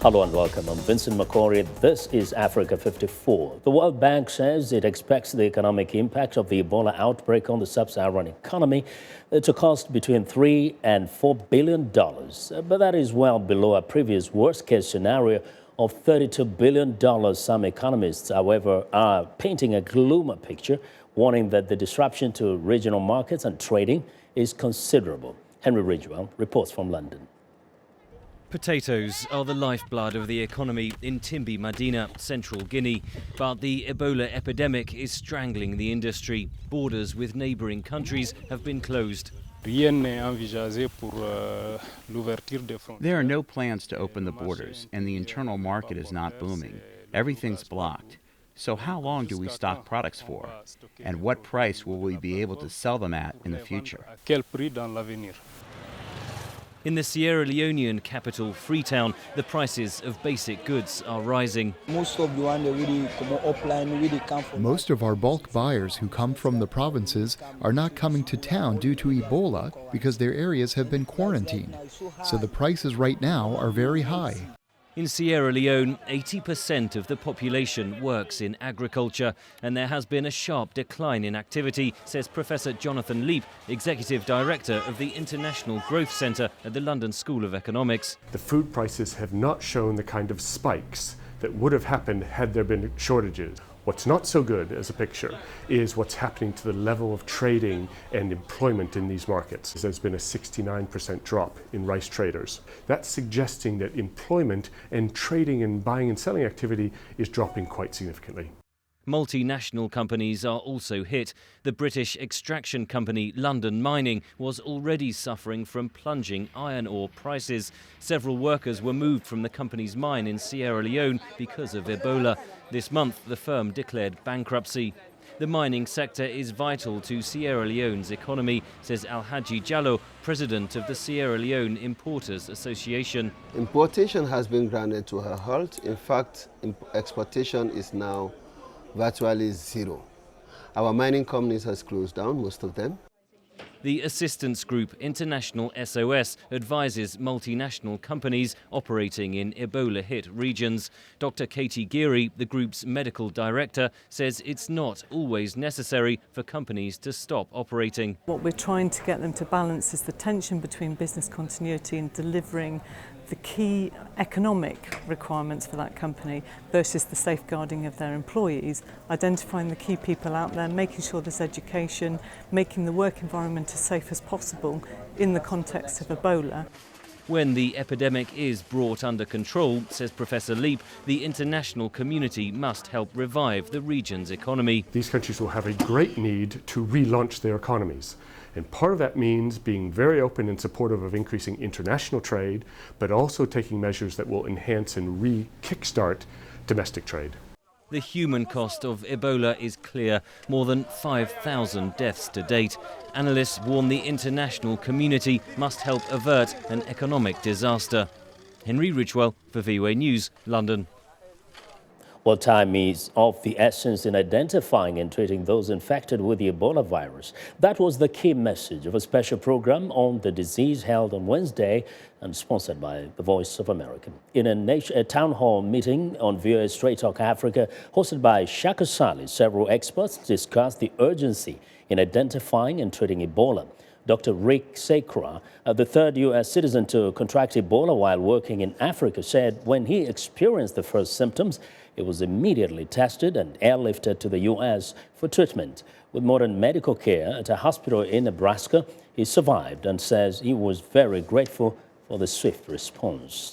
Hello and welcome. I'm Vincent Makori. This is Africa 54. The World Bank says it expects the economic impact of the Ebola outbreak on the sub-Saharan economy to cost between $3 and $4 billion. But that is well below a previous worst-case scenario of $32 billion. Some economists, however, are painting a gloomier picture, warning that the disruption to regional markets and trading is considerable. Henry Ridgwell reports from London. Potatoes are the lifeblood of the economy in Timbi, Medina, central Guinea. But the Ebola epidemic is strangling the industry. Borders with neighbouring countries have been closed. There are no plans to open the borders, and the internal market is not booming. Everything's blocked. So how long do we stock products for? And what price will we be able to sell them at in the future? In the Sierra Leonean capital, Freetown, the prices of basic goods are rising. Most of our bulk buyers who come from the provinces are not coming to town due to Ebola because their areas have been quarantined. So the prices right now are very high. In Sierra Leone, 80% of the population works in agriculture, and there has been a sharp decline in activity, says Professor Jonathan Leap, Executive Director of the International Growth Centre at the London School of Economics. The food prices have not shown the kind of spikes that would have happened had there been shortages. What's not so good as a picture is what's happening to the level of trading and employment in these markets. There's been a 69% drop in rice traders. That's suggesting that employment and trading and buying and selling activity is dropping quite significantly. Multinational companies are also hit. The British extraction company London Mining was already suffering from plunging iron ore prices. Several workers were moved from the company's mine in Sierra Leone because of Ebola. This month, the firm declared bankruptcy. The mining sector is vital to Sierra Leone's economy, says Alhaji Jallo, president of the Sierra Leone Importers Association. Importation has been grounded to a halt. In fact, exportation is now virtually zero. Our mining companies has closed down, most of them. The assistance group International SOS advises multinational companies operating in Ebola-hit regions. Dr. Katie Geary, the group's medical director, says it's not always necessary for companies to stop operating. What we're trying to get them to balance is the tension between business continuity and delivering the key economic requirements for that company versus the safeguarding of their employees, identifying the key people out there, making sure there's education, making the work environment as safe as possible in the context of Ebola. When the epidemic is brought under control, says Professor Leap, the international community must help revive the region's economy. These countries will have a great need to relaunch their economies. And part of that means being very open and supportive of increasing international trade, but also taking measures that will enhance and kickstart domestic trade. The human cost of Ebola is clear, more than 5,000 deaths to date. Analysts warn the international community must help avert an economic disaster. Henry Ridgwell for VOA News, London. Well, time is of the essence in identifying and treating those infected with the Ebola virus. That was the key message of a special program on the disease held on Wednesday and sponsored by the Voice of America. In a town hall meeting on VOA Straight Talk Africa, hosted by Shaka Sali, several experts discussed the urgency in identifying and treating Ebola. Dr. Rick Sekra, the third U.S. citizen to contract Ebola while working in Africa, said when he experienced the first symptoms, he was immediately tested and airlifted to the U.S. for treatment. With modern medical care at a hospital in Nebraska, he survived and says he was very grateful for the swift response.